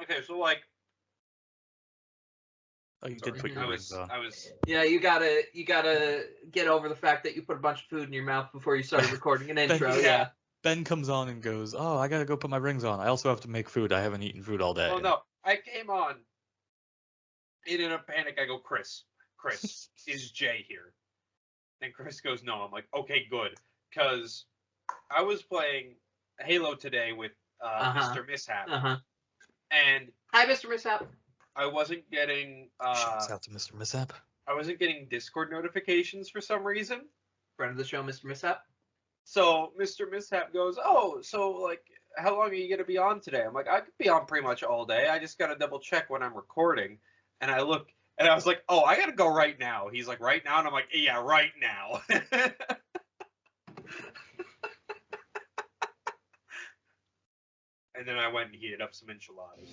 Okay, so like. Oh, you did put your rings on. Yeah, you gotta get over the fact that you put a bunch of food in your mouth before you started recording an intro. Yeah. Ben comes on and goes, "Oh, I gotta go put my rings on. I also have to make food. I haven't eaten food all day." Oh no, I came on. In a panic, I go, Chris, is Jay here? And Chris goes, no. I'm like, okay, good, because I was playing Halo today with Mr. Mishap, and hi, Mr. Mishap. I wasn't getting. Shouts out to Mr. Mishap. I wasn't getting Discord notifications for some reason. Friend of the show, Mr. Mishap. So Mr. Mishap goes, oh, so like, how long are you gonna be on today? I'm like, I could be on pretty much all day. I just gotta double check when I'm recording. And I look, and I was like, oh, I gotta go right now. He's like, right now? And I'm like, yeah, right now. And then I went and heated up some enchiladas.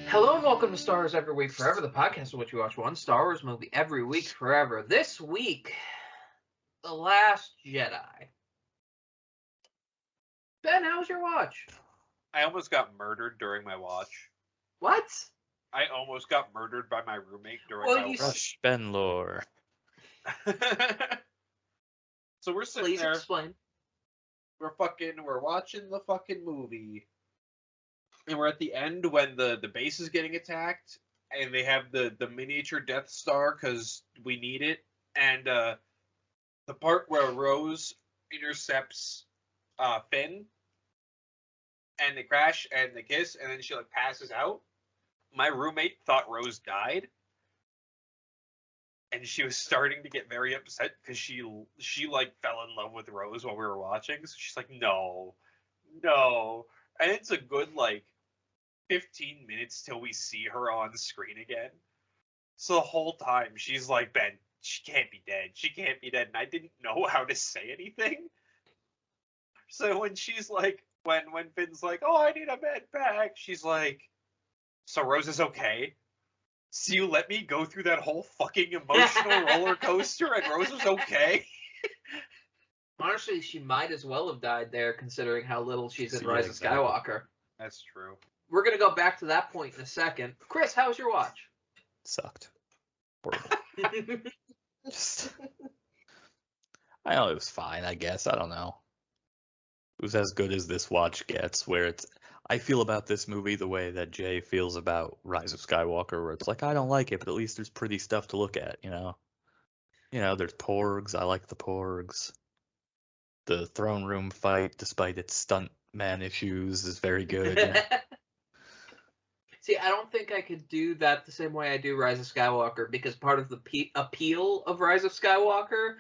Hello and welcome to Star Wars Every Week Forever, the podcast in which we watch one Star Wars movie every week forever. This week, The Last Jedi. Ben, how was your watch? I almost got murdered during my watch. What? I almost got murdered by my roommate during my watch. Rush Ben lore. So we're sitting Please there. Explain. We're watching the fucking movie. And we're at the end when the base is getting attacked, and they have the miniature Death Star because we need it. And the part where Rose intercepts Finn, and they crash and they kiss, and then she like passes out. My roommate thought Rose died, and she was starting to get very upset because she like fell in love with Rose while we were watching. So she's like, no, and it's a good like 15 minutes till we see her on screen again. So the whole time she's like, Ben, she can't be dead. She can't be dead. And I didn't know how to say anything. So when she's like, when Finn's like, oh, I need a med pack, she's like, so Rose is okay? So you let me go through that whole fucking emotional roller coaster and Rose was okay? Honestly, she might as well have died there, considering how little she's in Rise of Skywalker. That's true. We're going to go back to that point in a second. Chris, how was your watch? Sucked. Horrible. I know it was fine, I guess. I don't know. It was as good as this watch gets, where it's... I feel about this movie the way that Jay feels about Rise of Skywalker, where it's like, I don't like it, but at least there's pretty stuff to look at, you know? You know, there's porgs. I like the porgs. The throne room fight, despite its stuntman issues, is very good. You know? See, I don't think I could do that the same way I do Rise of Skywalker, because part of the appeal of Rise of Skywalker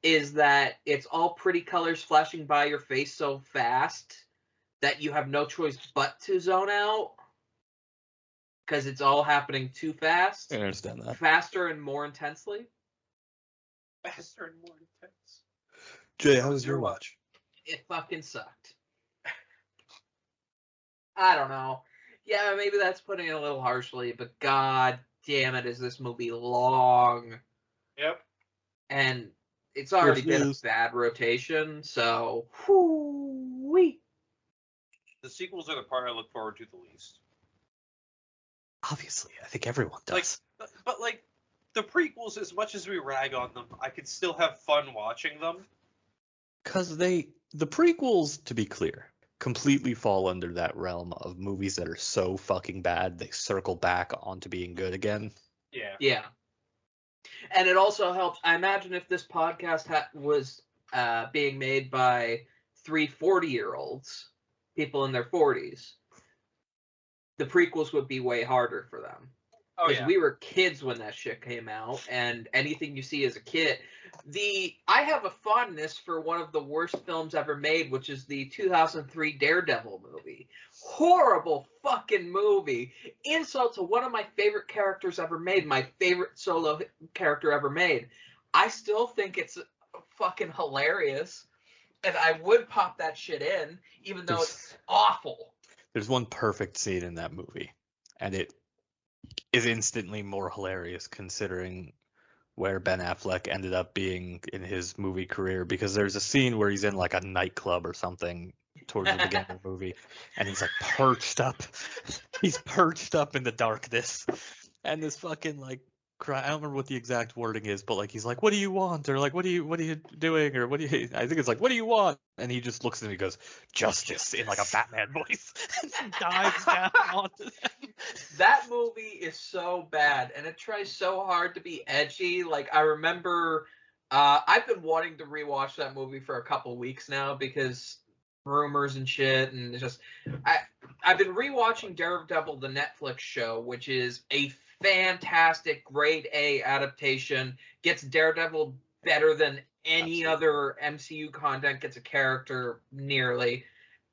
is that it's all pretty colors flashing by your face so fast that you have no choice but to zone out, because it's all happening too fast. I understand that. Faster and more intensely. Faster and more intense. Jay, how was your watch? It fucking sucked. I don't know. Yeah, maybe that's putting it a little harshly, but god damn it, is this movie long. Yep. And it's already been a bad rotation, so whoo-wee. The sequels are the part I look forward to the least. Obviously, I think everyone does. But like, the prequels, as much as we rag on them, I could still have fun watching them. Because the prequels, to be clear, completely fall under that realm of movies that are so fucking bad they circle back onto being good again. Yeah. Yeah. And it also helps. I imagine if this podcast was being made by 3 40-year-olds, people in their 40s, the prequels would be way harder for them. Oh, because yeah. we were kids when that shit came out, and anything you see as a kid. I have a fondness for one of the worst films ever made, which is the 2003 Daredevil movie. Horrible fucking movie. Insult to one of my favorite characters ever made, my favorite solo character ever made. I still think it's fucking hilarious, and I would pop that shit in, even though it's awful. There's one perfect scene in that movie, and it is instantly more hilarious considering where Ben Affleck ended up being in his movie career, because there's a scene where he's in like a nightclub or something towards the beginning of the movie, and he's like perched up. He's perched up in the darkness, and this fucking like cry. I don't remember what the exact wording is, but like he's like, "What do you want?" or like, "What are you doing?" or "What do you?" I think it's like, "What do you want?" And he just looks at him and goes, "Justice," in like a Batman voice, and he dives down onto them. That movie is so bad, and it tries so hard to be edgy. Like, I remember, I've been wanting to rewatch that movie for a couple weeks now because rumors and shit, and it's just, I've been rewatching Daredevil, the Netflix show, which is a fantastic grade A adaptation. Gets Daredevil better than any other MCU content gets a character nearly.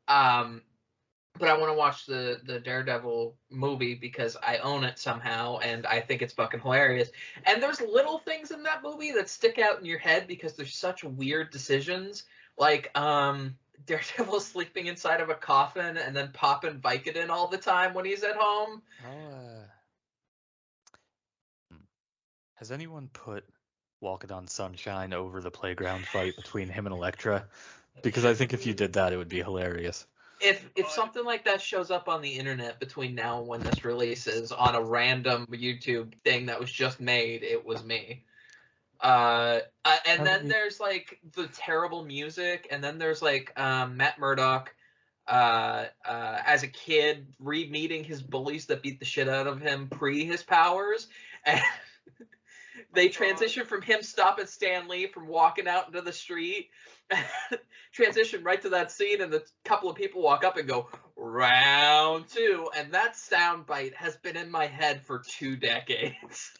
But I want to watch the Daredevil movie because I own it somehow, and I think it's fucking hilarious. And there's little things in that movie that stick out in your head because there's such weird decisions. Like, Daredevil sleeping inside of a coffin and then popping Vicodin all the time when he's at home. Has anyone put Walking on Sunshine over the playground fight between him and Elektra? Because I think if you did that, it would be hilarious. If something like that shows up on the internet between now and when this releases on a random YouTube thing that was just made, it was me. And then there's like the terrible music, and then there's like Matt Murdock as a kid re-meeting his bullies that beat the shit out of him pre his powers, and they transition from him stopping Stan Lee from walking out into the street, transition right to that scene, and a couple of people walk up and go, "Round 2," and that soundbite has been in my head for 2 decades.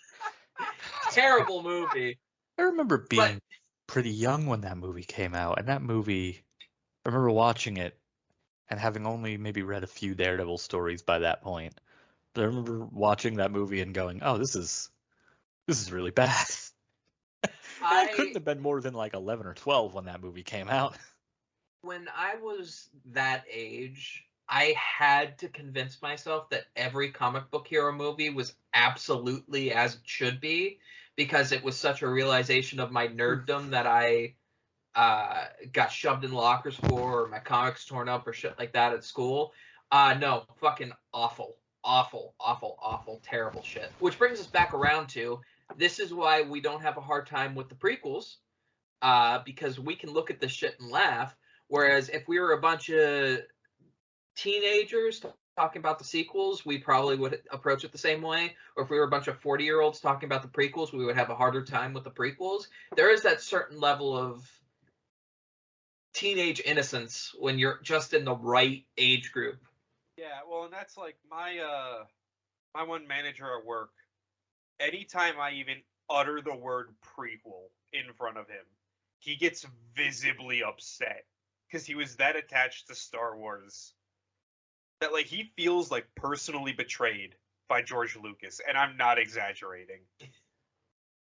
Terrible movie. I remember being pretty young when that movie came out, and that movie, I remember watching it and having only maybe read a few Daredevil stories by that point. But I remember watching that movie and going, "Oh, this is really bad." I couldn't have been more than like 11 or 12 when that movie came out. When I was that age, I had to convince myself that every comic book hero movie was absolutely as it should be, because it was such a realization of my nerddom that I got shoved in lockers for, or my comics torn up or shit like that at school. No, fucking awful, terrible shit. Which brings us back around to, this is why we don't have a hard time with the prequels, because we can look at this shit and laugh. Whereas if we were a bunch of teenagers talking about the sequels, we probably would approach it the same way. Or if we were a bunch of 40-year-olds talking about the prequels, we would have a harder time with the prequels. There is that certain level of teenage innocence when you're just in the right age group. Yeah, well, and that's like my one manager at work. Anytime I even utter the word prequel in front of him, he gets visibly upset because he was that attached to Star Wars that like he feels like personally betrayed by George Lucas, and I'm not exaggerating.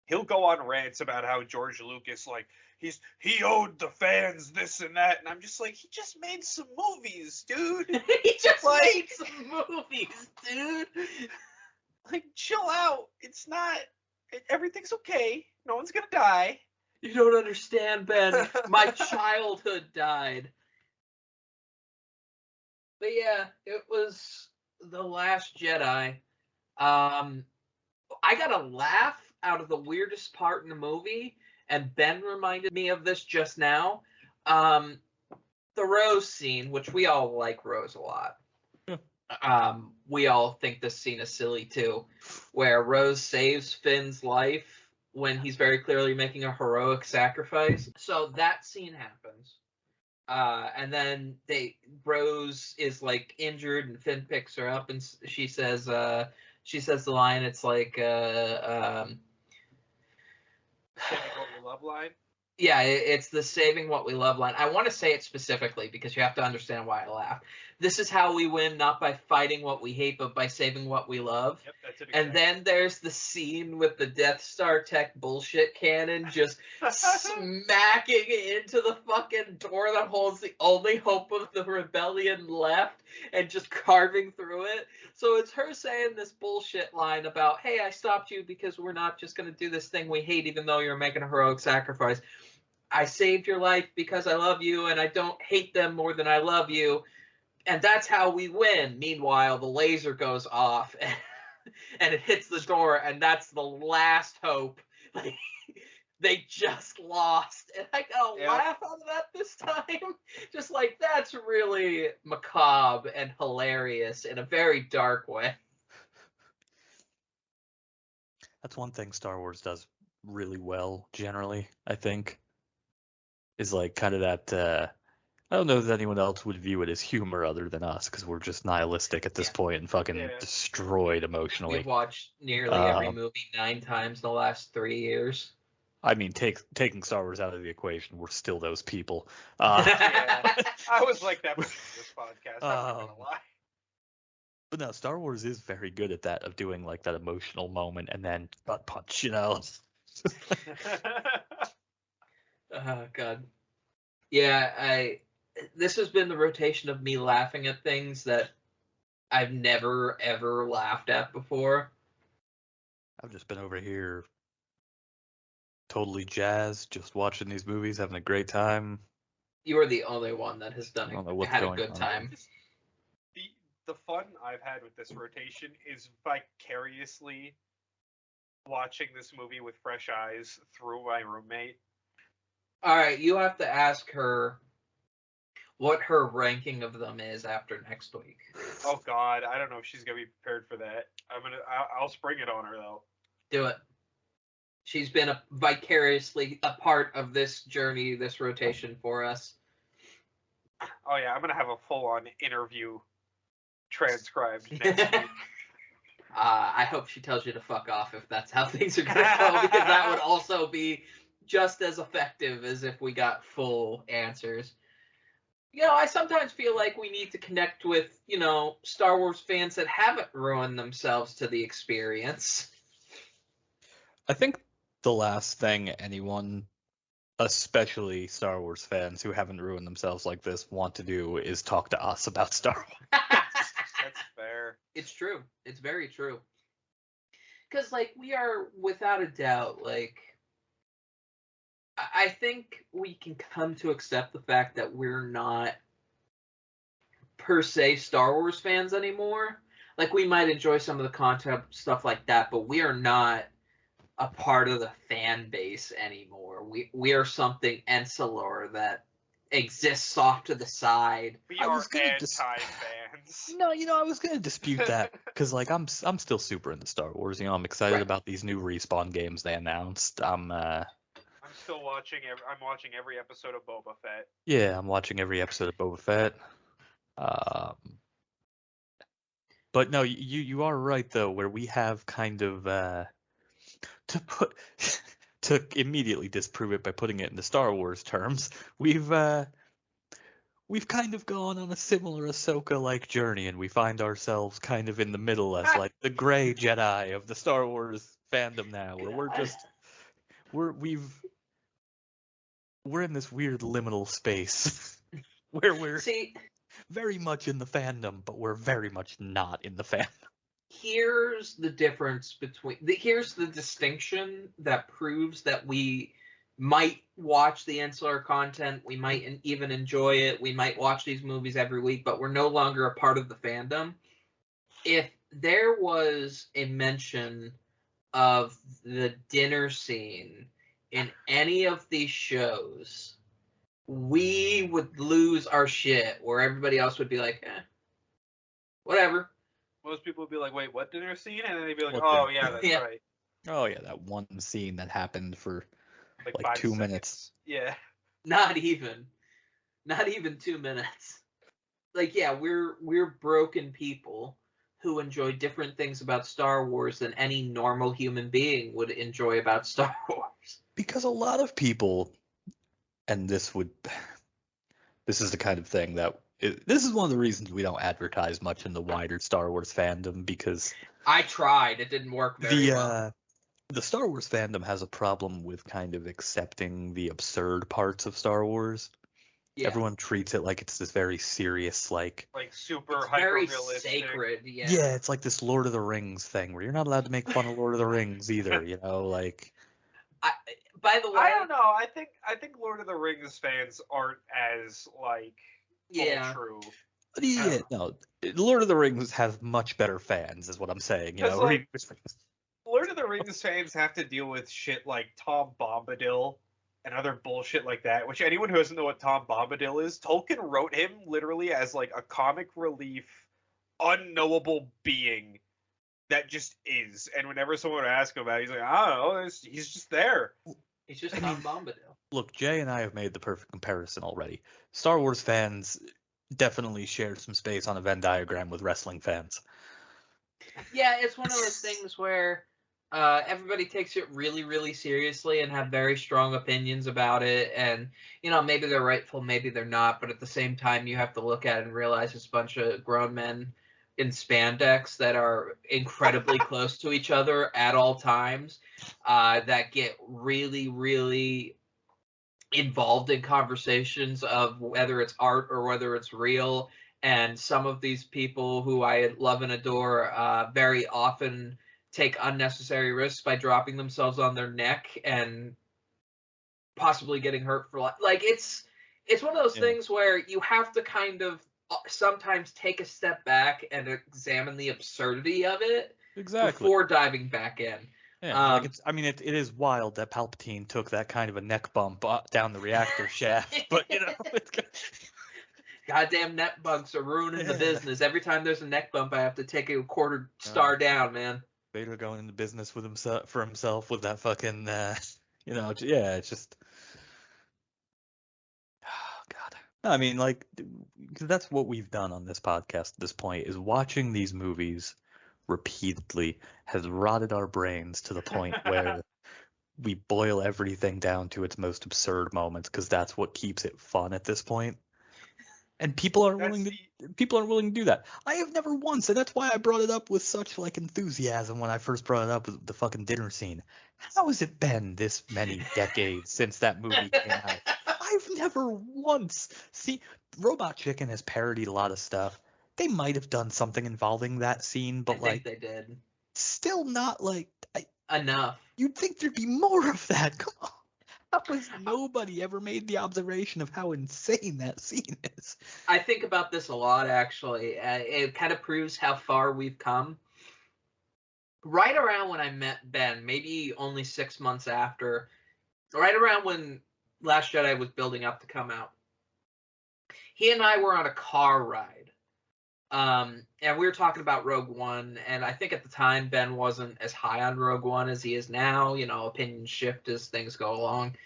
He'll go on rants about how George Lucas, like, he owed the fans this and that, and I'm just like, he just made some movies, dude. He just made some movies, dude. Like, chill out. It's not. Everything's okay. No one's gonna die. You don't understand, Ben. My childhood died. But yeah, it was The Last Jedi. I got a laugh out of the weirdest part in the movie, and Ben reminded me of this just now. The Rose scene, which we all like Rose a lot. We all think this scene is silly too, where Rose saves Finn's life when he's very clearly making a heroic sacrifice. So that scene happens. And then Rose is like injured, and Finn picks her up, and she says the line. It's like, Chemical love line. Yeah, it's the saving what we love line. I want to say it specifically because you have to understand why I laugh. This is how we win, not by fighting what we hate, but by saving what we love. Yep, that's it. And then there's the scene with the Death Star tech bullshit cannon just smacking into the fucking door that holds the only hope of the rebellion left and just carving through it. So it's her saying this bullshit line about, hey, I stopped you because we're not just going to do this thing we hate even though you're making a heroic sacrifice. I saved your life because I love you and I don't hate them more than I love you. And that's how we win. Meanwhile, the laser goes off and it hits the door, and that's the last hope. Like, they just lost. And I got a laugh out of that this time. Just like, that's really macabre and hilarious in a very dark way. That's one thing Star Wars does really well, generally, I think. Is like kind of that. I don't know that anyone else would view it as humor other than us, because we're just nihilistic at this point and fucking destroyed emotionally. We've watched nearly every movie 9 times in the last 3 years. I mean, taking Star Wars out of the equation, we're still those people. Yeah, I was like that for this podcast. I'm not gonna lie. But no, Star Wars is very good at that, of doing like that emotional moment and then butt punch, you know. Oh God. Yeah, this has been the rotation of me laughing at things that I've never ever laughed at before. I've just been over here totally jazzed, just watching these movies, having a great time. You are the only one that has had a good time. The fun I've had with this rotation is vicariously watching this movie with fresh eyes through my roommate. All right, you have to ask her what her ranking of them is after next week. Oh God, I don't know if she's gonna be prepared for that. I'll spring it on her though. Do it. She's been vicariously a part of this journey, this rotation for us. Oh yeah, I'm gonna have a full-on interview transcribed next week. I hope she tells you to fuck off if that's how things are gonna go, because that would also be just as effective as if we got full answers. You know, I sometimes feel like we need to connect with, Star Wars fans that haven't ruined themselves to the experience. I think the last thing anyone, especially Star Wars fans who haven't ruined themselves like this, want to do is talk to us about Star Wars. That's fair. It's true. It's very true. Because, we are, without a doubt, I think we can come to accept the fact that we're not per se Star Wars fans anymore. We might enjoy some of the content, stuff like that, but we are not a part of the fan base anymore. We are something insular that exists off to the side. We are anti-fans. No, I was gonna dispute that because I'm still super into Star Wars. I'm excited about these new Respawn games they announced. I'm still watching. I'm watching every episode of Boba Fett. Yeah, I'm watching every episode of Boba Fett. But no, you are right though, where we have kind of to immediately disprove it by putting it into Star Wars terms, we've kind of gone on a similar Ahsoka-like journey, and we find ourselves kind of in the middle as the gray Jedi of the Star Wars fandom now, where we're in this weird liminal space where we're very much in the fandom, but we're very much not in the fandom. Here's the difference here's the distinction that proves that we might watch the insular content, we might even enjoy it, we might watch these movies every week, but we're no longer a part of the fandom. If there was a mention of the dinner scene in any of these shows, we would lose our shit, where everybody else would be like, whatever. Most people would be like, wait, what dinner scene? And then they'd be like, oh, yeah, that's right. Oh, yeah, that one scene that happened for like 2 minutes. Yeah. Not even 2 minutes. We're broken people who enjoy different things about Star Wars than any normal human being would enjoy about Star Wars. Because a lot of people and this is the kind of thing that this is one of the reasons we don't advertise much in the wider Star Wars fandom, because I tried. It didn't work very well. The Star Wars fandom has a problem with kind of accepting the absurd parts of Star Wars. Yeah. Everyone treats it like it's this very serious, like super It's very hyper-realistic. sacred. Yeah. yeah, it's like this Lord of the Rings thing where you're not allowed to make fun of Lord of the Rings either, you know, like. By the way, I don't know. I think Lord of the Rings fans aren't as like yeah. true. Yeah, no, Lord of the Rings have much better fans, is what I'm saying. You 'Cause, know, like, Lord of the Rings fans have to deal with shit like Tom Bombadil and other bullshit like that. Which anyone who doesn't know what Tom Bombadil is, Tolkien wrote him literally as like a comic relief, unknowable being that just is. And whenever someone would ask him about it, he's like, I don't know, he's just there. He's just Tom Bombadil. Look, Jay and I have made the perfect comparison already. Star Wars fans definitely share some space on a Venn diagram with wrestling fans. Yeah, it's one of those things where everybody takes it really, really seriously and have very strong opinions about it. And, you know, maybe they're rightful, maybe they're not. But at the same time, you have to look at it and realize it's a bunch of grown men in spandex that are incredibly close to each other at all times, that get really, really involved in conversations of whether it's art or whether it's real. And some of these people who I love and adore very often take unnecessary risks by dropping themselves on their neck and possibly getting hurt for life. Like, it's one of those things where you have to kind of sometimes take a step back and examine the absurdity of it before diving back in. Yeah, like it is wild that Palpatine took that kind of a neck bump down the reactor shaft, but you know, goddamn neck bumps are ruining the business. Every time there's a neck bump, I have to take a quarter star down, man. Vader going into business with himself with that fucking, you know, yeah, it's just, oh god. I mean, like, because that's what we've done on this podcast at this point, is watching these movies repeatedly has rotted our brains to the point where we boil everything down to its most absurd moments, because that's what keeps it fun at this point. And people aren't willing to do that. I have never once, and that's why I brought it up with such like enthusiasm when I first brought it up with the fucking dinner scene. How has it been this many decades since that movie came out? I've never once seen. Robot Chicken has parodied a lot of stuff. They might have done something involving that scene, but I think they did. Still not like enough. You'd think there'd be more of that. Come on. How has nobody ever made the observation of how insane that scene is? I think about this a lot, actually. It kind of proves how far we've come. Right around when I met Ben, maybe only 6 months after, right around when Last Jedi was building up to come out, he and I were on a car ride. And we were talking about Rogue One, and I think at the time Ben wasn't as high on Rogue One as he is now. You know, opinions shift as things go along.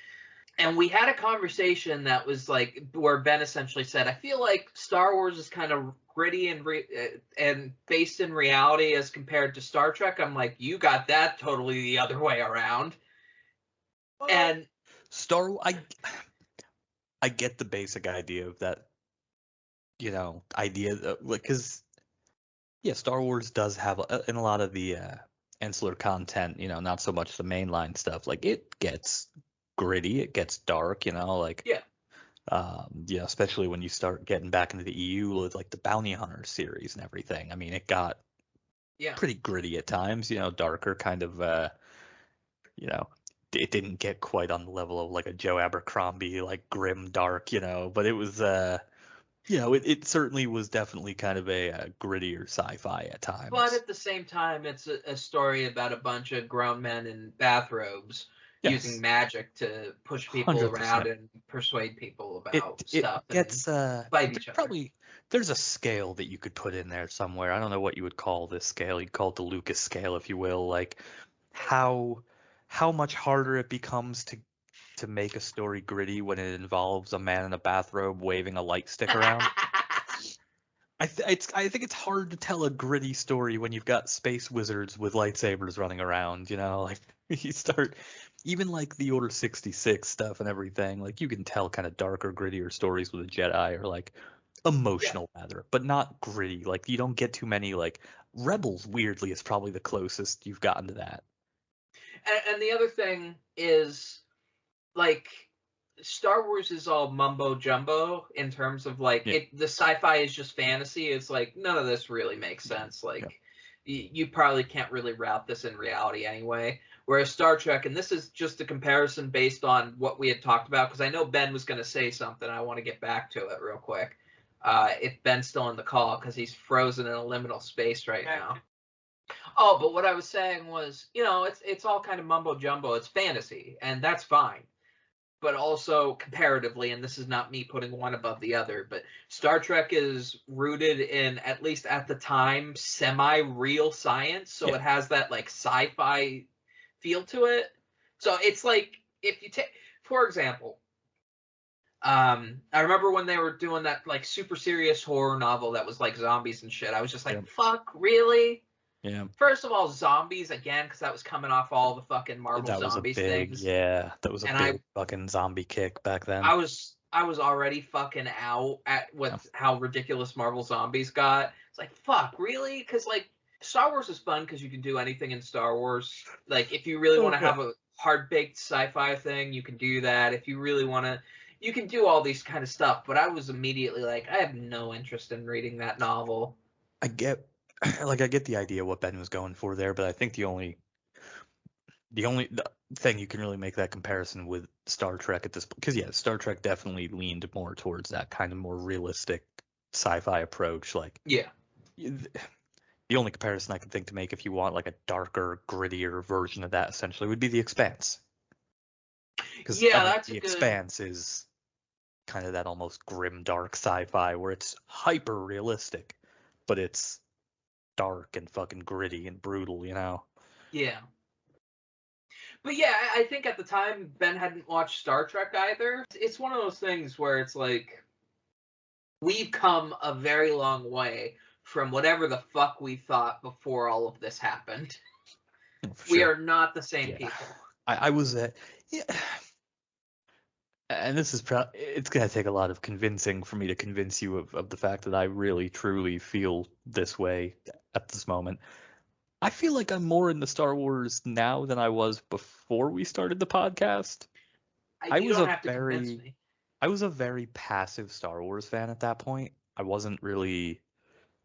And we had a conversation that was like, where Ben essentially said, I feel like Star Wars is kind of gritty and based in reality as compared to Star Trek. I'm like, you got that totally the other way around. Well, and I get the basic idea of that. You know, idea because Star Wars does have in a lot of the ancillary content, you know, not so much the mainline stuff. Like, it gets gritty, it gets dark, you know, like especially when you start getting back into the EU with like the Bounty Hunter series and everything. I mean, it got pretty gritty at times, you know, darker kind of, you know. It didn't get quite on the level of like a Joe Abercrombie, like grim dark, you know, but it was you know, it certainly was definitely kind of a grittier sci-fi at times. But at the same time, it's a story about a bunch of grown men in bathrobes using magic to push people 100%. Around and persuade people about stuff. It gets fight each other. There's a scale that you could put in there somewhere. I don't know what you would call this scale. You'd call it the Lucas scale, if you will. Like how much harder it becomes to make a story gritty when it involves a man in a bathrobe waving a light stick around. I think it's hard to tell a gritty story when you've got space wizards with lightsabers running around, you know, like even like the Order 66 stuff and everything, like you can tell kind of darker, grittier stories with a Jedi, or like emotional rather, but not gritty. Like you don't get too many like Rebels. Weirdly, is probably the closest you've gotten to that. And the other thing is, like, Star Wars is all mumbo jumbo in terms of like the sci-fi is just fantasy. It's like none of this really makes sense. Like you probably can't really route this in reality anyway. Whereas Star Trek, and this is just a comparison based on what we had talked about, because I know Ben was going to say something. I want to get back to it real quick. If Ben's still in the call, because he's frozen in a liminal space right now. Oh, but what I was saying was, it's all kind of mumbo jumbo. It's fantasy, and that's fine. But also comparatively, and this is not me putting one above the other, but Star Trek is rooted in, at least at the time, semi-real science. So it has that like sci-fi feel to it. So it's like, if you take, for example, I remember when they were doing that like super serious horror novel that was like zombies and shit. I was just like, fuck, really? Yeah. First of all, zombies again, because that was coming off all the fucking Marvel Zombies things. Yeah, that was a big fucking zombie kick back then. I was already fucking out at how ridiculous Marvel Zombies got. It's like, fuck, really? Because like Star Wars is fun because you can do anything in Star Wars. Like if you really want to have a hard baked sci-fi thing, you can do that. If you really want to, you can do all these kind of stuff. But I was immediately like, I have no interest in reading that novel. I get the idea what Ben was going for there, but I think the only thing you can really make that comparison with Star Trek at this point, because Star Trek definitely leaned more towards that kind of more realistic sci-fi approach. Like the only comparison I can think to make, if you want like a darker, grittier version of that, essentially would be The Expanse. Because The Expanse is kind of that almost grim, dark sci-fi where it's hyper realistic, but it's dark and fucking gritty and brutal, Yeah. But yeah, I think at the time Ben hadn't watched Star Trek either. It's one of those things where it's like we've come a very long way from whatever the fuck we thought before all of this happened. We are not the same people. I was and this is it's gonna take a lot of convincing for me to convince you of the fact that I really truly feel this way at this moment. I feel like I'm more into Star Wars now than I was before we started the podcast. I was a very passive Star Wars fan at that point. I wasn't really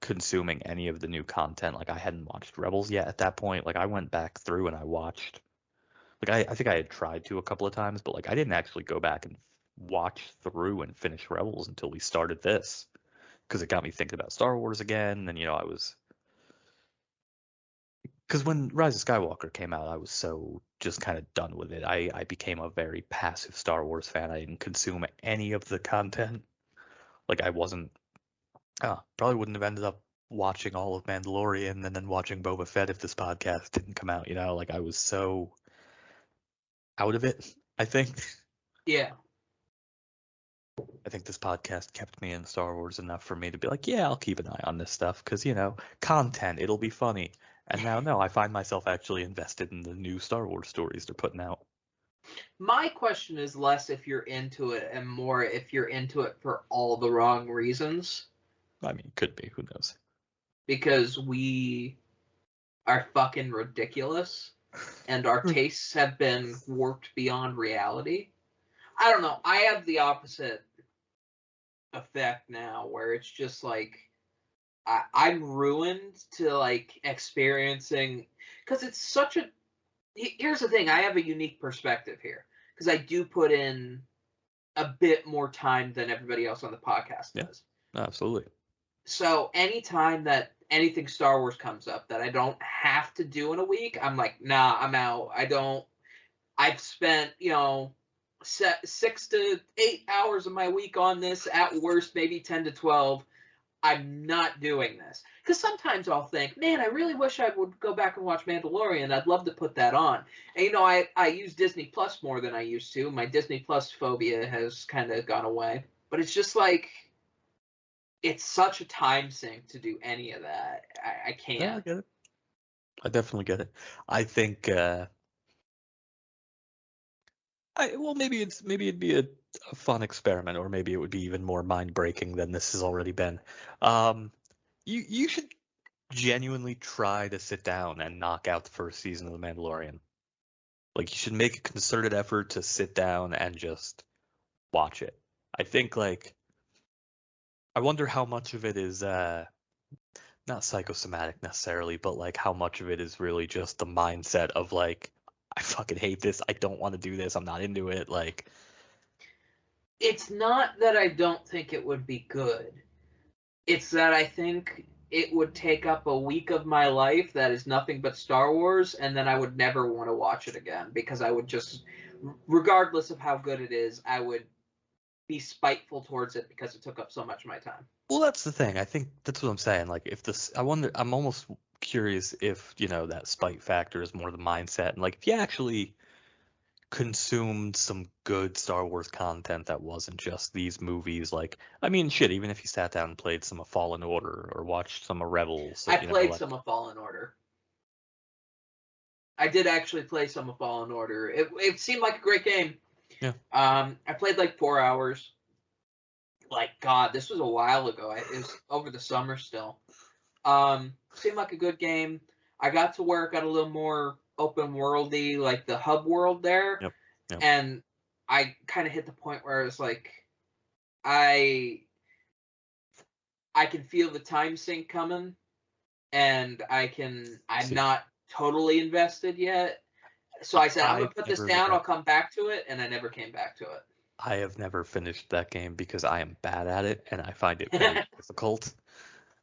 consuming any of the new content. Like I hadn't watched Rebels yet at that point. Like I went back through and I watched. Like I think I had tried to a couple of times, but like I didn't actually go back and watch through and finish Rebels until we started this, because it got me thinking about Star Wars again. And I was. Because when Rise of Skywalker came out, I was so just kind of done with it. I became a very passive Star Wars fan. I didn't consume any of the content. Like I wasn't, probably wouldn't have ended up watching all of Mandalorian and then watching Boba Fett if this podcast didn't come out. Like I was so out of it, I think. Yeah. I think this podcast kept me in Star Wars enough for me to be like, yeah, I'll keep an eye on this stuff because, content, it'll be funny. And now, no, I find myself actually invested in the new Star Wars stories they're putting out. My question is less if you're into it and more if you're into it for all the wrong reasons. I mean, could be. Who knows? Because we are fucking ridiculous and our tastes have been warped beyond reality. I don't know. I have the opposite effect now where it's just like I'm ruined to like experiencing, because it's such a, here's the thing, I have a unique perspective here because I do put in a bit more time than everybody else on the podcast does. Absolutely. So anytime that anything Star Wars comes up that I don't have to do in a week, I'm like, nah, I'm out. I've spent 6 to 8 hours of my week on this, at worst maybe 10 to 12. I'm not doing this. Because sometimes I'll think, man, I really wish I would go back and watch Mandalorian. I'd love to put that on. And, I use Disney Plus more than I used to. My Disney Plus phobia has kind of gone away. But it's just like, it's such a time sink to do any of that. I can't. Yeah, I get it. I definitely get it. I think Well, maybe it'd be a fun experiment, or maybe it would be even more mind breaking than this has already been. You should genuinely try to sit down and knock out the first season of The Mandalorian. Like, you should make a concerted effort to sit down and just watch it. I think, like, I wonder how much of it is not psychosomatic necessarily, but like how much of it is really just the mindset of like, I fucking hate this, I don't want to do this, I'm not into it. Like, It's not that I don't think it would be good. It's that I think it would take up a week of my life that is nothing but Star Wars, and then I would never want to watch it again because I would just, regardless of how good it is, I would be spiteful towards it because it took up so much of my time. well, that's the thing. I think that's what I'm saying. Like, if this, I wonder, I'm almost curious if, that spite factor is more the mindset. And like, if you actually consumed some good Star Wars content that wasn't just these movies, like, I mean, shit, even if you sat down and played some of Fallen Order or watched some of Rebels. I played some of Fallen Order. I did actually play some of Fallen Order. It seemed like a great game. Yeah. I played like 4 hours. Like, God, this was a while ago. It was over the summer still. Seemed like a good game. I got to where it got a little more open worldy, like the hub world there. Yep. And I kind of hit the point where it was like, I can feel the time sink coming, and I'm not totally invested yet. So I said, I'm going to put this down, I'll come back to it, and I never came back to it. I have never finished that game because I am bad at it and I find it very difficult.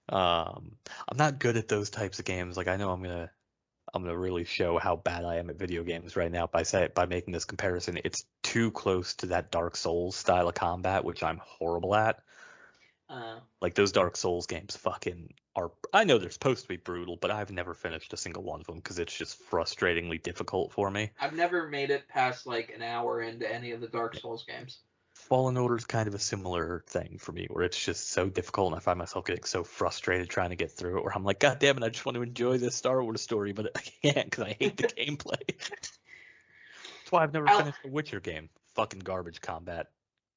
I'm not good at those types of games. Like, I know I'm gonna really show how bad I am at video games right now by making this comparison. It's too close to that Dark Souls style of combat, which I'm horrible at. Like, those Dark Souls games fucking are. I know they're supposed to be brutal, but I've never finished a single one of them because it's just frustratingly difficult for me. I've never made it past like an hour into any of the Dark Souls games. Fallen Order is kind of a similar thing for me, where it's just so difficult, and I find myself getting so frustrated trying to get through it, where I'm like, God damn it, I just want to enjoy this Star Wars story, but I can't because I hate the gameplay. That's why I've never finished a Witcher game. Fucking garbage combat,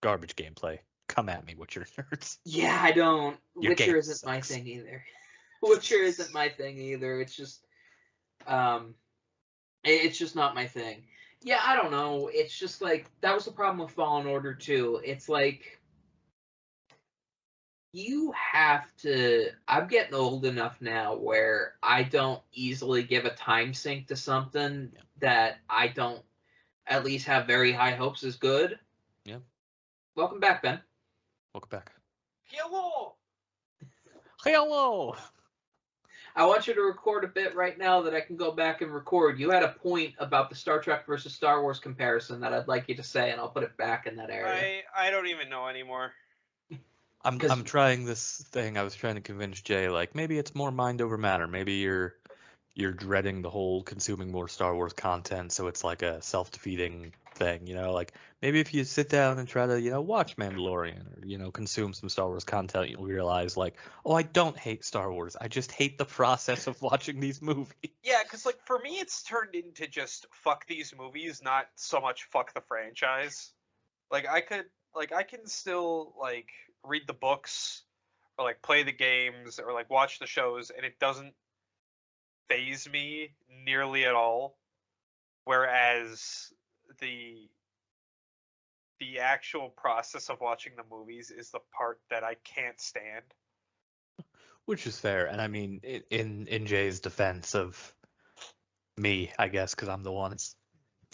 garbage gameplay. Come at me, Witcher nerds. Yeah, I don't. Your Witcher game isn't sucks. my thing either. Witcher isn't my thing either. It's just, it's just not my thing. Yeah, I don't know. It's just like, that was the problem with Fallen Order too. It's like, you have to. I'm getting old enough now where I don't easily give a time sink to something that I don't at least have very high hopes is good. Yeah. Welcome back, Ben. Welcome back. Hello. Hello. I want you to record a bit right now that I can go back and record. You had a point about the Star Trek versus Star Wars comparison that I'd like you to say, and I'll put it back in that area. I don't even know anymore. I'm trying this thing. I was trying to convince Jay, like, maybe it's more mind over matter. Maybe you're dreading the whole consuming more Star Wars content, so it's like a self-defeating thing, like maybe if you sit down and try to, watch Mandalorian or, consume some Star Wars content, you'll realize like, oh, I don't hate Star Wars. I just hate the process of watching these movies. Yeah, because like for me, it's turned into just fuck these movies, not so much fuck the franchise. Like I can still like read the books or like play the games or like watch the shows, and it doesn't faze me nearly at all. Whereas the actual process of watching the movies is the part that I can't stand. Which is fair, and I mean, in Jay's defense of me, I guess, because I'm the one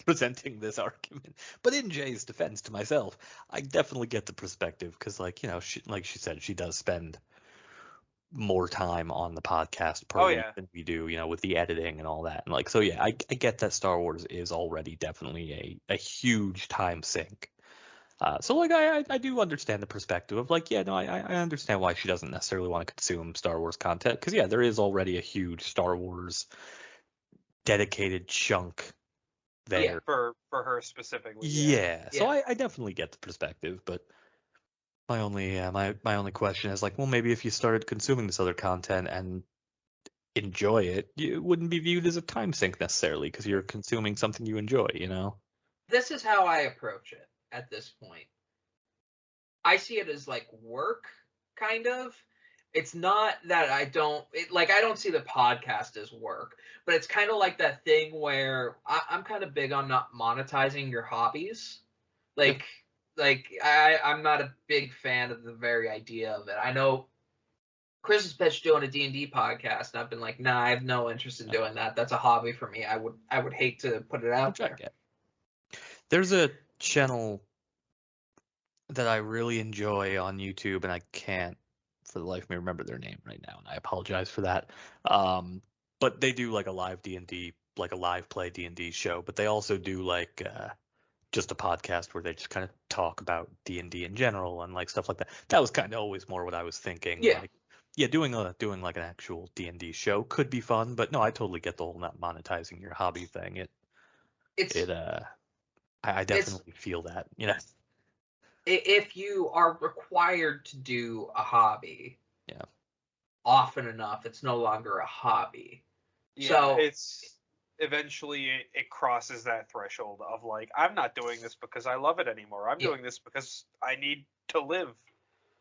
presenting this argument. But in Jay's defense to myself, I definitely get the perspective because, like, like she said, she does spend more time on the podcast per week than we do, with the editing and all that. And like, so yeah, I get that Star Wars is already definitely a huge time sink. So like, I do understand the perspective of like, yeah, no, I understand why she doesn't necessarily want to consume Star Wars content because yeah, there is already a huge Star Wars dedicated chunk there. Yeah, for her specifically. Yeah. So I definitely get the perspective, but my only question is like, well, maybe if you started consuming this other content and enjoy it, it wouldn't be viewed as a time sink necessarily because you're consuming something you enjoy, this is how I approach it at this point. I see it as like work, kind of. It's not that I don't I don't see the podcast as work, but it's kind of like that thing where I'm kind of big on not monetizing your hobbies. Like I'm not a big fan of the very idea of it. I know Chris is pitched doing a D&D podcast, and I've been like, nah, I have no interest in doing that. That's a hobby for me. I would hate to put it out there. There's a channel that I really enjoy on YouTube, and I can't for the life of me remember their name right now, and I apologize for that. But they do like a live D&D, like a live play D&D show, but they also do like just a podcast where they just kind of talk about D&D in general and like stuff like that. That was kind of always more what I was thinking. Yeah. Like, yeah, doing like an actual D&D show could be fun, but no, I totally get the whole not monetizing your hobby thing. I definitely feel that, you know. If you are required to do a hobby, Yeah, often enough, it's no longer a hobby. Yeah, so it's eventually it crosses that threshold of like, I'm not doing this because I love it anymore. I'm doing this because I need to live.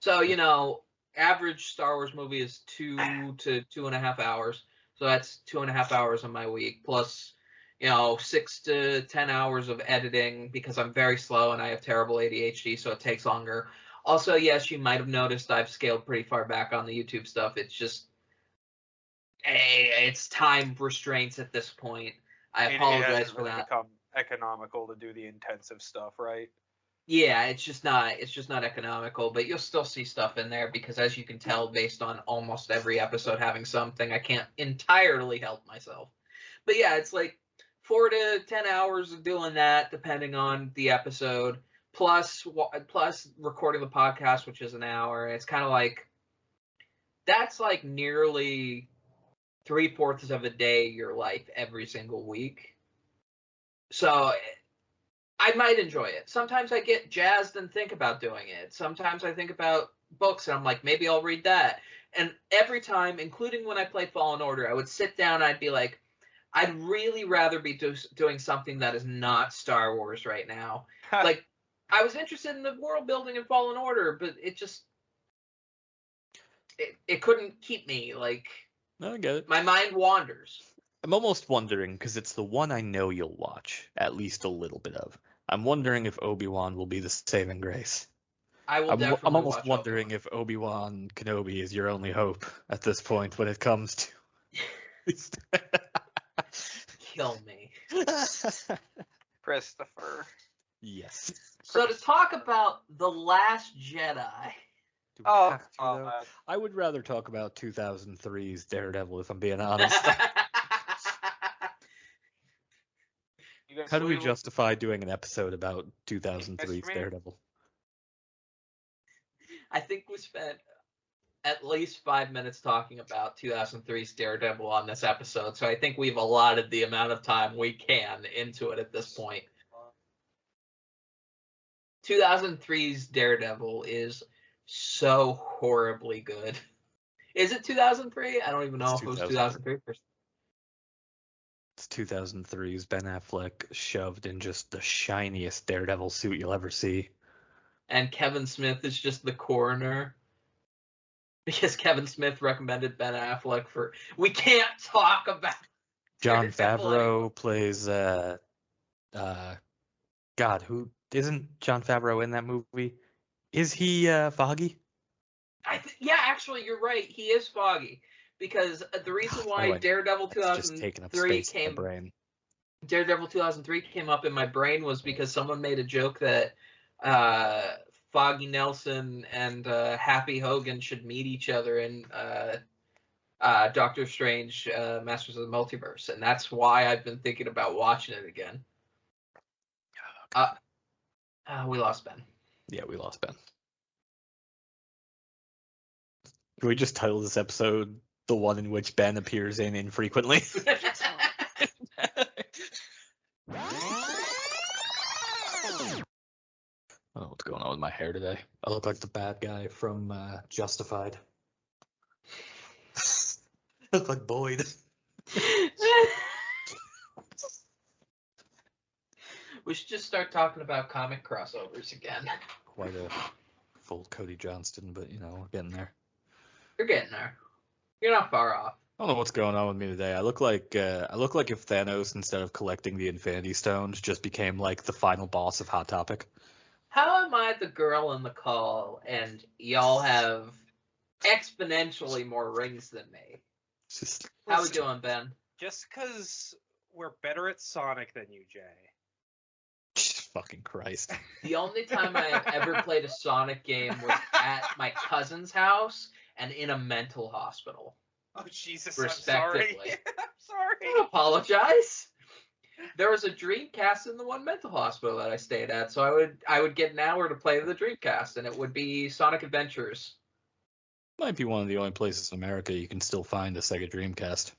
So, you know, average Star Wars movie is 2 to 2.5 hours. So that's 2.5 hours of my week, plus, you know, 6 to 10 hours of editing because I'm very slow and I have terrible ADHD, so it takes longer. Also, yes, you might have noticed I've scaled pretty far back on the YouTube stuff. It's just, it's time restraints at this point. I apologize it hasn't for really that. become economical to do the intensive stuff, right? Yeah, it's just not economical, but you'll still see stuff in there because, as you can tell, based on almost every episode having something, I can't entirely help myself. But yeah, it's like 4 to 10 hours of doing that, depending on the episode, plus recording the podcast, which is an hour. It's kind of like that's like nearly 3/4 of a day of your life every single week. So I might enjoy it. Sometimes I get jazzed and think about doing it. Sometimes I think about books and I'm like, maybe I'll read that. And every time, including when I played Fallen Order, I would sit down and I'd be like, I'd really rather be doing something that is not Star Wars right now. Like, I was interested in the world building in Fallen Order, but it just, it couldn't keep me. Like, no, I get it. My mind wanders. I'm almost wondering, because it's the one I know you'll watch, at least a little bit of. I'm wondering if Obi-Wan will be the saving grace. I will definitely I'm almost watch wondering if Obi-Wan Kenobi is your only hope at this point when it comes to... Kill me. Christopher. Yes. So to talk about The Last Jedi. I would rather talk about 2003's Daredevil, if I'm being honest. How do we justify doing an episode about 2003's Daredevil? I think we spent at least 5 minutes talking about 2003's Daredevil on this episode, so I think we've allotted the amount of time we can into it at this point. 2003's Daredevil is so horribly good. Is it 2003? I don't even know if it was 2003. It's 2003's Ben Affleck shoved in just the shiniest Daredevil suit you'll ever see. And Kevin Smith is just the coroner. Because Kevin Smith recommended Ben Affleck for... We can't talk about... Jon Favreau plays... God, who... Isn't Jon Favreau in that movie? Is he Foggy? Yeah, actually, you're right. He is Foggy. Because the reason why Daredevil 2003 Daredevil 2003 came up in my brain was because someone made a joke that Foggy Nelson and Happy Hogan should meet each other in Doctor Strange, Masters of the Multiverse, and that's why I've been thinking about watching it again. We lost Ben. Yeah, we lost Ben. Can we just title this episode the one in which Ben appears in infrequently? Oh, what's going on with my hair today? I look like the bad guy from Justified. I look like Boyd. We should just start talking about comic crossovers again. Quite a full Cody Johnston, but we're getting there. You're getting there. You're not far off. I don't know what's going on with me today. I look like if Thanos, instead of collecting the Infinity Stones, just became like the final boss of Hot Topic. How am I the girl in the call and y'all have exponentially more rings than me? Just How we doing, Ben? Just because we're better at Sonic than you, Jay. fucking Christ. The only time I have ever played a Sonic game was at my cousin's house and in a mental hospital. Oh, Jesus, Respectively. I'm sorry. I'm sorry. Don't apologize. There was a Dreamcast in the one mental hospital that I stayed at, so I would get an hour to play the Dreamcast, and it would be Sonic Adventures. Might be one of the only places in America you can still find a Sega Dreamcast.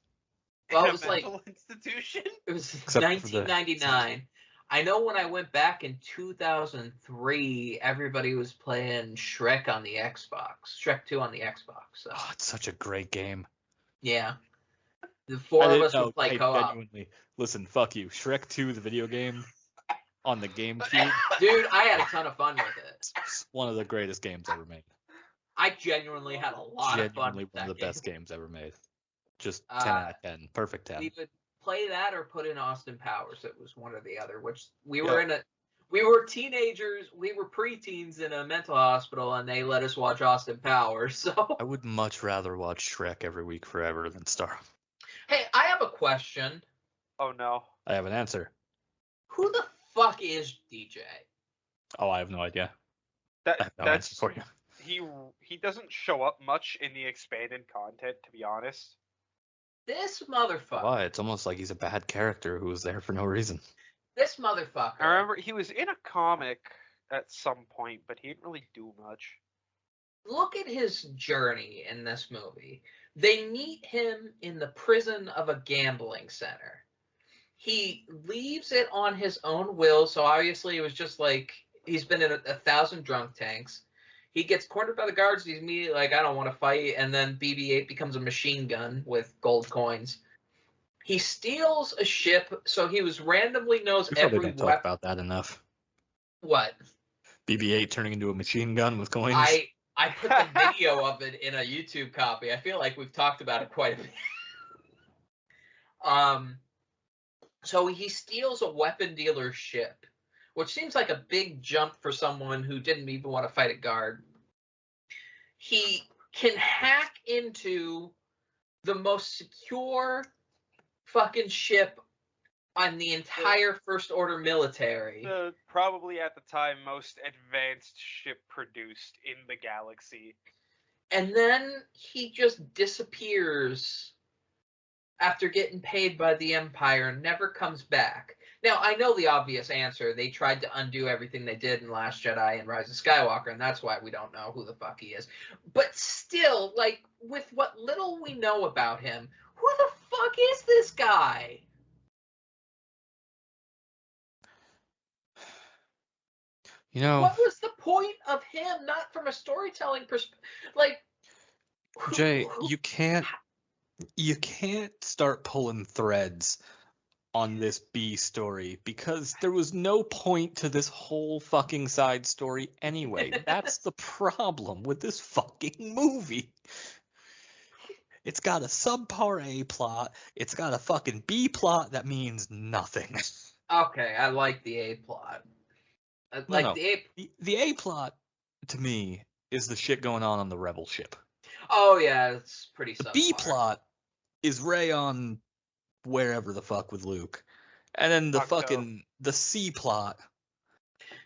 Well, In it a was like mental institution? it was Except for the- 1999. I know when I went back in 2003, everybody was playing Shrek on the Xbox, Shrek 2 on the Xbox. So Oh, it's such a great game. yeah, the four of us would play hey, co-op. genuinely, listen, fuck you. Shrek 2, the video game, on the GameCube, Dude, I had a ton of fun with it. it's one of the greatest games ever made. I genuinely had a lot of fun Genuinely with one of that the best game. games ever made. Just 10 out of 10. Perfect 10. We would play that or put in Austin Powers. It was one or the other. Which we Yeah. were we were teenagers. We were preteens in a mental hospital, and they let us watch Austin Powers. So I would much rather watch Shrek every week forever than Star. hey, I have a question. Oh, no. I have an answer. Who the fuck is DJ? Oh, I have no idea. I That have no answer that's for you. he doesn't show up much in the expanded content, to be honest. This motherfucker. Why? It's almost like he's a bad character who was there for no reason. This motherfucker. I remember he was in a comic at some point, but he didn't really do much. Look at his journey in this movie. They meet him in the prison of a gambling center. He leaves it on his own will, so obviously it was just like he's been in 1,000 drunk tanks. He gets cornered by the guards. He's immediately like, I don't want to fight. And then BB-8 becomes a machine gun with gold coins. He steals a ship, so he was randomly knows We probably every don't talk weapon. about that enough. What? BB-8 turning into a machine gun with coins. I put the video of it in a YouTube copy. I feel like we've talked about it quite a bit. So he steals a weapon dealer's ship, which seems like a big jump for someone who didn't even want to fight a guard. He can hack into the most secure fucking ship on the entire First Order military. The probably at the time most advanced ship produced in the galaxy. And then he just disappears after getting paid by the Empire and never comes back. Now, I know the obvious answer. They tried to undo everything they did in Last Jedi and Rise of Skywalker, and that's why we don't know who the fuck he is. But still, like, with what little we know about him, who the fuck is this guy? What was the point of him? Not from a storytelling perspective. Like, Jay, you can't start pulling threads on this B story because there was no point to this whole fucking side story anyway. That's the problem with this fucking movie. It's got a subpar A plot. It's got a fucking B plot that means nothing. Okay, I like the A plot. The A plot to me is the shit going on the Rebel ship. Oh yeah, it's pretty The subpar. B plot is Rey on wherever the fuck with Luke. And then the C plot.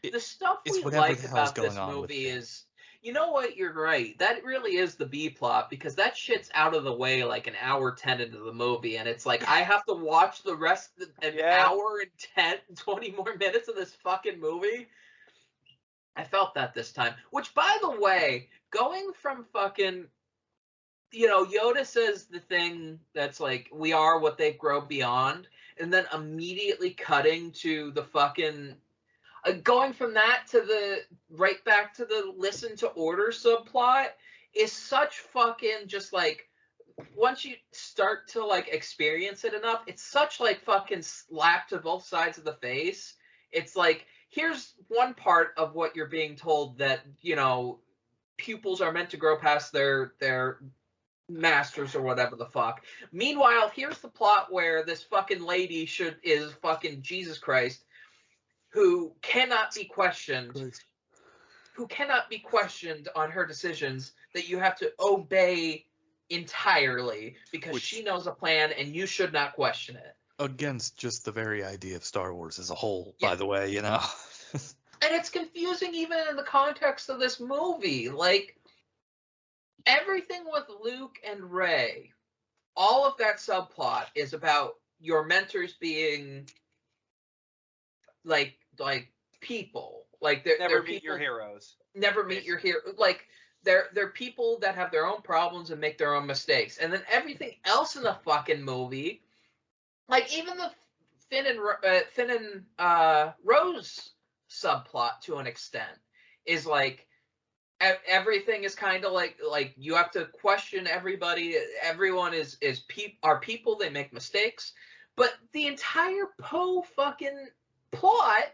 The stuff we like about this movie is, you know what, you're right. That really is the B plot because that shit's out of the way like an hour 10 into the movie. And it's like, I have to watch the rest of an hour and 20 more minutes of this fucking movie. I felt that this time. Which, by the way, going from fucking, Yoda says the thing that's like, we are what they grow beyond, and then immediately cutting to the fucking, going from that to right back to the listen to order subplot is such fucking just like, once you start to like experience it enough, it's such like fucking slap to both sides of the face. It's like, here's one part of what you're being told, that, you know, pupils are meant to grow past their masters or whatever the fuck. Meanwhile, here's the plot where this fucking lady is fucking Jesus Christ, who cannot be questioned. Who cannot be questioned on her decisions, that you have to obey entirely because she knows a plan and you should not question it. Against just the very idea of Star Wars as a whole, Yeah. by the way, you know. And it's confusing even in the context of this movie. Like, everything with Luke and Rey, all of that subplot is about your mentors being like people. Like, they're meet people, your heroes. Never meet your hero. Like, they're people that have their own problems and make their own mistakes. And then everything else in the fucking movie, like even the Finn and Rose subplot to an extent, is like everything is kind of like you have to question everybody. Everyone are people. They make mistakes, but the entire Poe fucking plot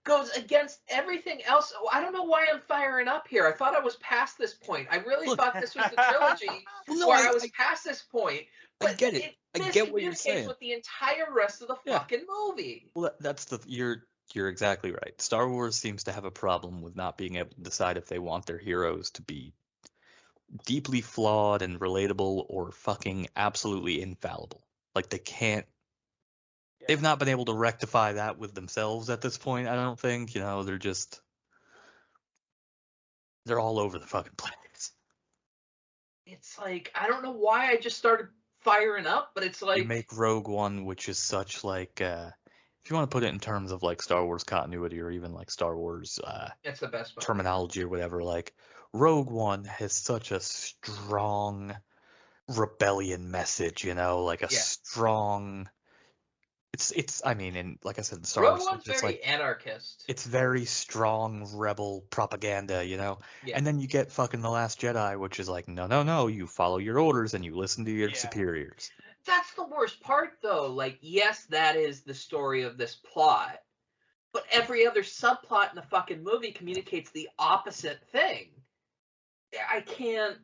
goes against everything else. I don't know why I'm firing up here. I thought I was past this point. I really thought this was the trilogy I was past this point. But I get it. I get what you're saying. With the entire rest of the fucking movie. Well, you're exactly right. Star Wars seems to have a problem with not being able to decide if they want their heroes to be deeply flawed and relatable or fucking absolutely infallible. Like, they can't. They've not been able to rectify that with themselves at this point, I don't think. You know, they're all over the fucking place. It's like, I don't know why I just started firing up, but it's like, you make Rogue One, which is such like, if you want to put it in terms of like Star Wars continuity or even like Star Wars it's the best terminology or whatever, like Rogue One has such a strong rebellion message, you know, like a strong. It's I mean, and like I said, the Star Wars, Rogue One's it's very like anarchist. It's very strong rebel propaganda, you know. And then you get fucking The Last Jedi, which is like, no, you follow your orders and you listen to your superiors. That's the worst part, though. Like, yes, that is the story of this plot, but every other subplot in the fucking movie communicates the opposite thing. I can't.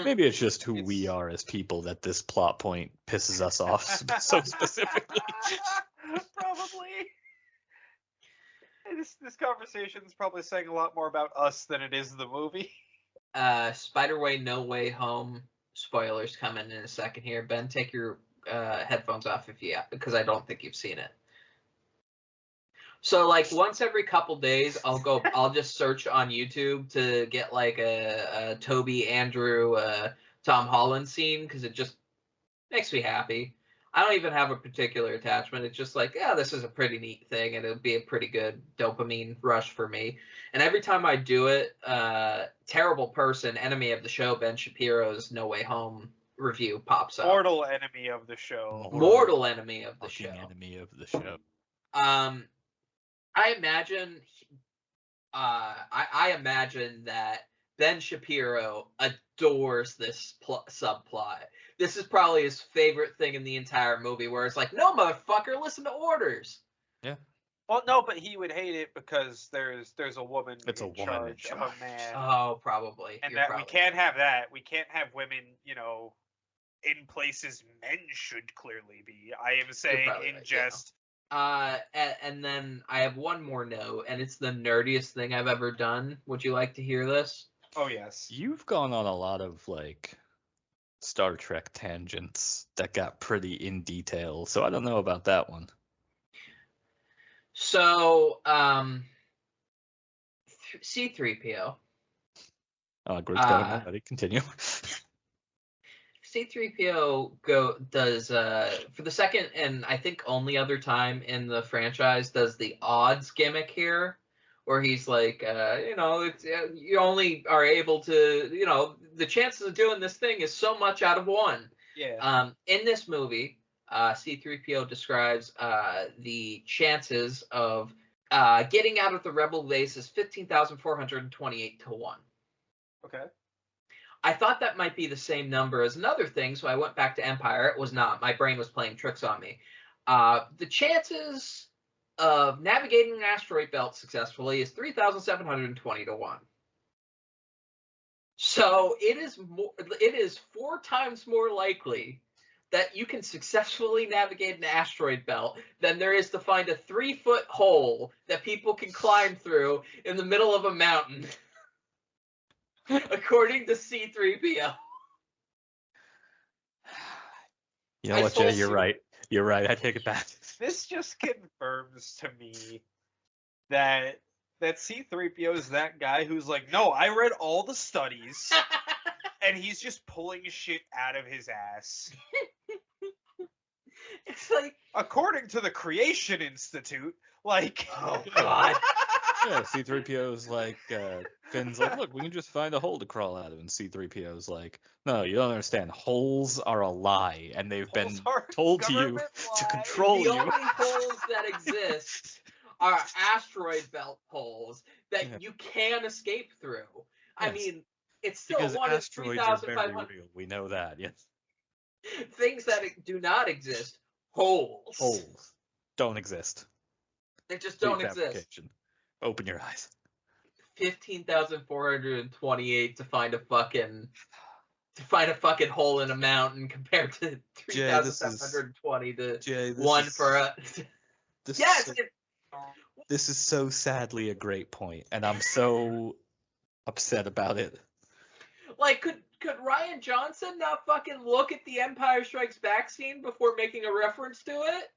Maybe it's just who we are as people that this plot point pisses us off so specifically. Probably. This conversation is probably saying a lot more about us than it is the movie. Spider-Way No Way Home spoilers coming in a second here. Ben, take your headphones off because I don't think you've seen it. So, like, once every couple days, I'll just search on YouTube to get like a Toby, Andrew, Tom Holland scene, because it just makes me happy. I don't even have a particular attachment. It's just like, yeah, this is a pretty neat thing, and it'll be a pretty good dopamine rush for me. And every time I do it, terrible person, enemy of the show, Ben Shapiro's No Way Home review pops up. Mortal enemy of the show. Mortal enemy of the show. Enemy of the show. I imagine that Ben Shapiro adores this subplot. This is probably his favorite thing in the entire movie, where it's like, no, motherfucker, listen to orders. Yeah. Well, no, but he would hate it because there's a woman in charge of a man. Oh, probably. And we can't have that. We can't have women, you know, in places men should clearly be. I am saying in jest. And then I have one more note, and it's the nerdiest thing I've ever done. Would you like to hear this? Oh, yes. You've gone on a lot of, like, Star Trek tangents that got pretty in detail, so I don't know about that one. So, C-3PO. Oh, great going already. Continue. C-3PO does for the second and I think only other time in the franchise does the odds gimmick here, where he's like, you know, it's, you only are able to, you know, the chances of doing this thing is so much out of one. Yeah. In this movie, C-3PO describes the chances of getting out of the Rebel base as 15,428 to 1. Okay. I thought that might be the same number as another thing, so I went back to Empire. It was not. My brain was playing tricks on me. The chances of navigating an asteroid belt successfully is 3,720 to 1. So it is 4 times more likely that you can successfully navigate an asteroid belt than there is to find a 3-foot hole that people can climb through in the middle of a mountain, according to C-3PO. You know what, Jay? You're right. You're right. I take it back. This just confirms to me that C-3PO is that guy who's like, no, I read all the studies, and he's just pulling shit out of his ass. It's like, according to the Creation Institute, like, oh god. Yeah, C-3PO's like, Finn's like, look, we can just find a hole to crawl out of, and C-3PO's like, no, you don't understand. Holes are a lie, and they've been Holes are told to you government to lie. control The you. only holes that exist are asteroid belt holes that Yeah. you can escape through. I Yes. mean, it's still Because one in asteroids are very 3,500 real. We know that, yes. things that do not exist. Holes. Holes don't exist. They just don't Cheap exist. application. Open your eyes. 15,428 to find a fucking hole in a mountain compared to Jay, 3,720 to Jay, this 1 is- for a. This Yes. Is this is so sadly a great point, and I'm so upset about it. Like, could Ryan Johnson not fucking look at the Empire Strikes Back scene before making a reference to it?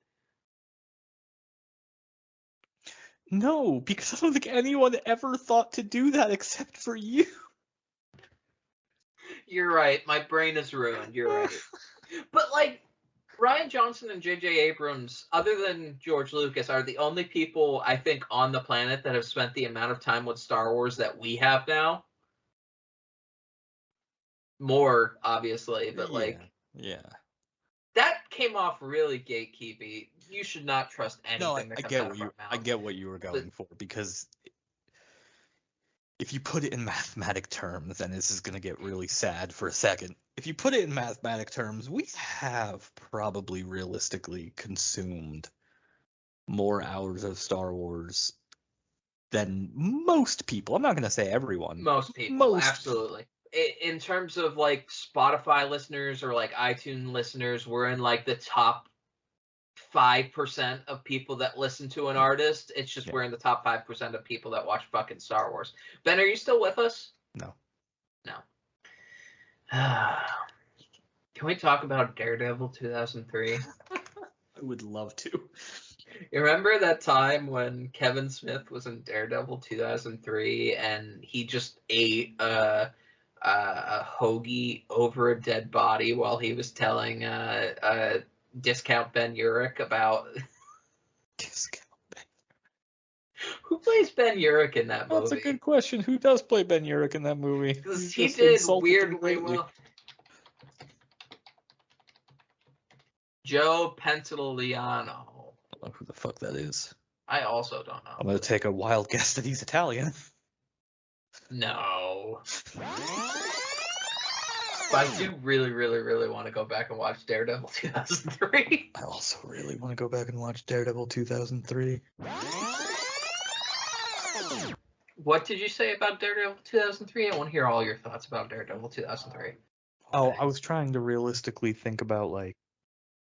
No, because I don't think anyone ever thought to do that except for you. You're right. My brain is ruined. You're right. But, like, Ryan Johnson and J.J. Abrams, other than George Lucas, are the only people, I think, on the planet that have spent the amount of time with Star Wars that we have now. More, obviously, but, like, Yeah. that came off really gatekeepy. You should not trust anything No, that I comes get out what of you our mouth. I get what you were going for, because if you put it in mathematic terms, and this is going to get really sad for a second. If you put it in mathematic terms, we have probably realistically consumed more hours of Star Wars than most people. I'm not going to say everyone. Most people, Most absolutely. In terms of, like, Spotify listeners or, like, iTunes listeners, we're in, like, the top 5% of people that listen to an artist. It's just we're in the top 5% of people that watch fucking Star Wars. Ben, are you still with us? No. No. Can we talk about Daredevil 2003? I would love to. You remember that time when Kevin Smith was in Daredevil 2003 and he just ate a hoagie over a dead body while he was telling Discount Ben Urich about who plays Ben Urich in that movie? That's a good question. Who does play Ben Urich in that movie? Because You he just did insulted him weirdly greatly. well. Joe Pantoliano. I don't know who the fuck that is. I also don't know. I'm gonna take a wild guess that he's Italian. No. But I do really, really, really want to go back and watch Daredevil 2003. I also really want to go back and watch Daredevil 2003. What did you say about Daredevil 2003? I want to hear all your thoughts about Daredevil 2003. Oh, I was trying to realistically think about, like,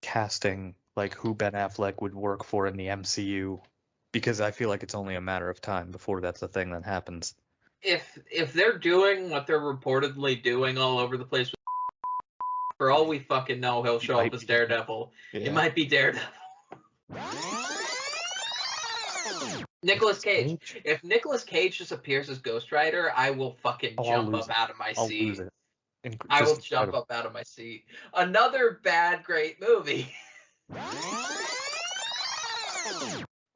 casting, like, who Ben Affleck would work for in the MCU, because I feel like it's only a matter of time before that's the thing that happens. If they're doing what they're reportedly doing all over the place, for all we fucking know, he'll show up as Daredevil. Yeah. It might be Daredevil. Nicolas Cage. If Nicolas Cage just appears as Ghost Rider, I will fucking jump up out of my I'll seat. lose it. I will jump up out of my seat. Another bad, great movie.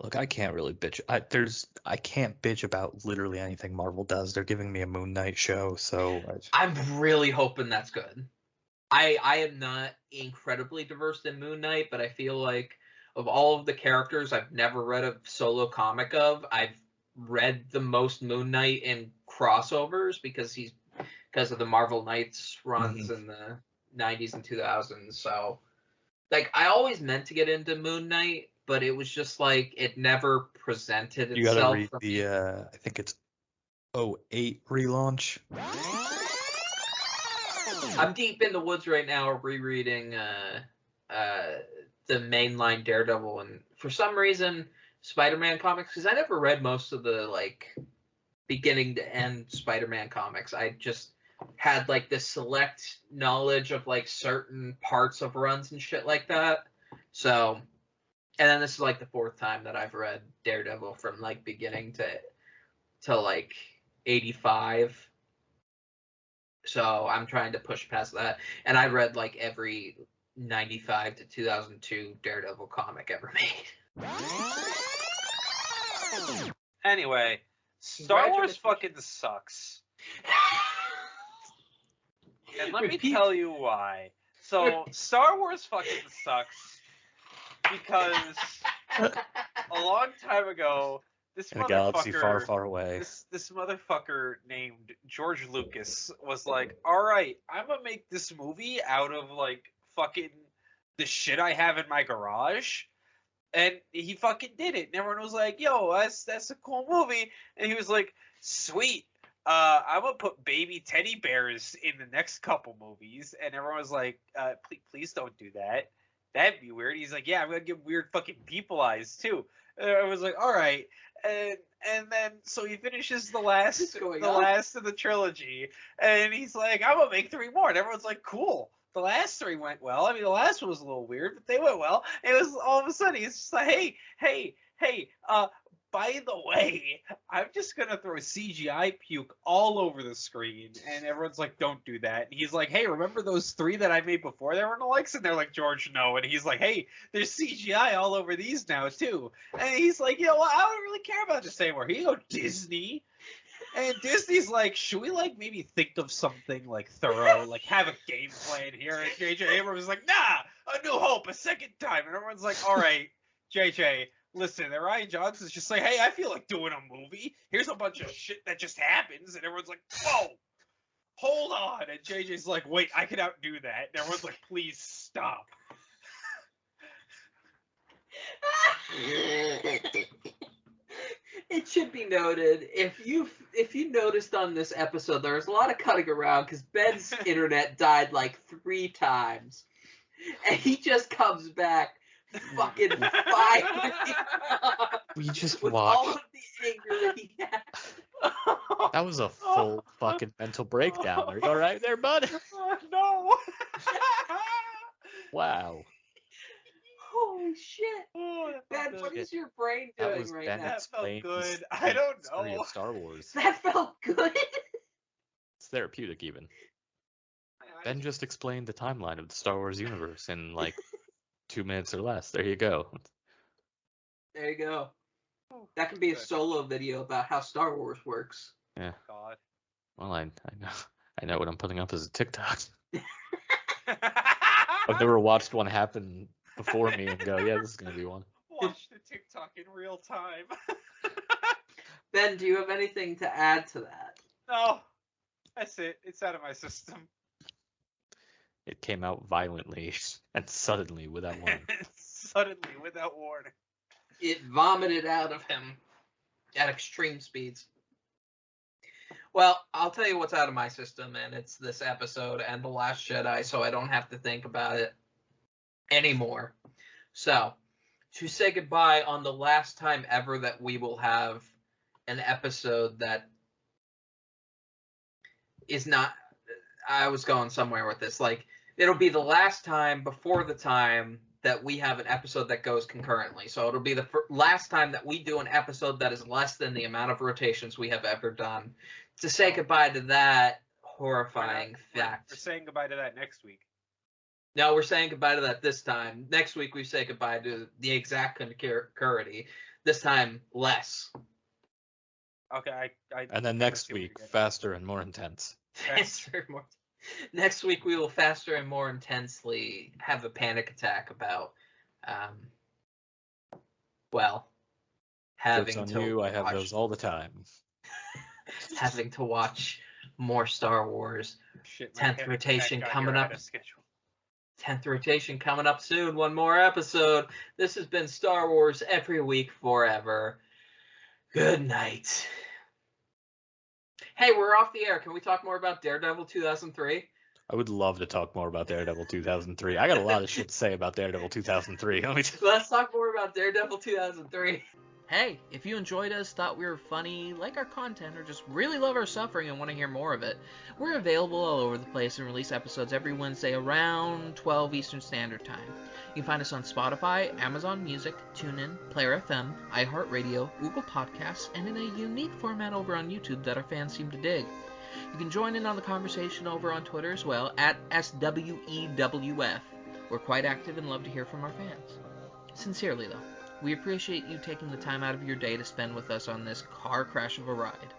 Look, I can't really bitch. I can't bitch about literally anything Marvel does. They're giving me a Moon Knight show, so I'm really hoping that's good. I am not incredibly diverse in Moon Knight, but I feel like of all of the characters I've never read a solo comic of, I've read the most Moon Knight in crossovers because of the Marvel Knights runs in the 90s and 2000s. So, like, I always meant to get into Moon Knight, but it was just like it never presented You gotta itself read for me. the I think it's '08 relaunch. I'm deep in the woods right now rereading the mainline Daredevil, and for some reason Spider-Man comics, because I never read most of the like beginning to end Spider-Man comics. I just had like this select knowledge of like certain parts of runs and shit like that. So, and then this is like the fourth time that I've read Daredevil from like beginning to like 85. So I'm trying to push past that. And I read like every 95 to 2002 Daredevil comic ever made. Anyway, Star Wars Congratulations. fucking sucks. And let me Repeat. tell you why. So, Star Wars fucking sucks because a long time ago, this In a galaxy far, motherfucker, far away. this motherfucker named George Lucas was like, all right, I'm gonna make this movie out of like fucking the shit I have in my garage. And he fucking did it. And everyone was like, yo, that's a cool movie. And he was like, sweet. I'm gonna put baby teddy bears in the next couple movies. And everyone was like, please don't do that. That'd be weird. He's like, yeah, I'm gonna give weird fucking people eyes too. And I was like, all right. And then so he finishes the last of the trilogy, and he's like, I'm gonna make 3 more. And everyone's like, cool. The last 3 went well. I mean, the last one was a little weird, but they went well. And it was all of a sudden he's just like, hey, by the way, I'm just gonna throw CGI puke all over the screen. And everyone's like, don't do that. And he's like, hey, remember those 3 that I made before they were no likes? And they're like, George, no. And he's like, hey, there's CGI all over these now too. And he's like, you know what? I don't really care about this anymore. Here you go, Disney. And Disney's like, should we like maybe think of something like thorough, like have a game plan here? And J.J. Abrams is like, nah, A New Hope a second time. And everyone's like, all right, J.J., listen, and Ryan Johnson's just like, hey, I feel like doing a movie. Here's a bunch of shit that just happens. And everyone's like, whoa, hold on. And JJ's like, wait, I can outdo that. And everyone's like, please stop. It should be noted, if you noticed on this episode, there was a lot of cutting around because Ben's internet died like 3 times, and he just comes back fucking firing up. We just with all watched. of the anger that he had. That was a full fucking mental breakdown. Are you all right there, bud? No. Wow. Holy shit. Oh, that Ben, felt what good. is your brain That doing was right Ben now? That felt explaining good. the I don't history know. of Star Wars. That felt good. It's therapeutic even. Ben just explained the timeline of the Star Wars universe in like 2 minutes or less. There you go. There you go. That can be a Good. solo video about how Star Wars works. Yeah. God. Well, I know what I'm putting up as a TikTok. I've never watched one happen before me and go, yeah, this is gonna be one. Watch the TikTok in real time. Ben, do you have anything to add to that? No, that's it. It's out of my system. It came out violently and suddenly without warning. Suddenly, without warning. It vomited out of him at extreme speeds. Well, I'll tell you what's out of my system, and it's this episode and The Last Jedi, so I don't have to think about it anymore. So, to say goodbye on the last time ever that we will have an episode that is not... I was going somewhere with this. Like, it'll be the last time before the time that we have an episode that goes concurrently. So it'll be the last time that we do an episode that is less than the amount of rotations we have ever done. To say goodbye to that horrifying fact. We're saying goodbye to that next week. No, we're saying goodbye to that this time. Next week we say goodbye to the exact concurrity. This time, less. Okay, And then next week, faster and more intense. Faster, more. Next week we will faster and more intensely have a panic attack about, having Jokes on to you, I have watch, those all the time. having to watch more Star Wars. Shit, my 10th panic rotation attack got coming here up. ahead of schedule. 10th rotation coming up soon. One more episode. This has been Star Wars Every Week Forever. Good night. Hey, we're off the air. Can we talk more about Daredevil 2003? I would love to talk more about Daredevil 2003. I got a lot of shit to say about Daredevil 2003. Let's talk more about Daredevil 2003. Hey, if you enjoyed us, thought we were funny, like our content, or just really love our suffering and want to hear more of it, we're available all over the place and release episodes every Wednesday around 12 Eastern Standard Time. You can find us on Spotify, Amazon Music, TuneIn, Player FM, iHeartRadio, Google Podcasts, and in a unique format over on YouTube that our fans seem to dig. You can join in on the conversation over on Twitter as well, at SWEWF. We're quite active and love to hear from our fans. Sincerely, though, we appreciate you taking the time out of your day to spend with us on this car crash of a ride.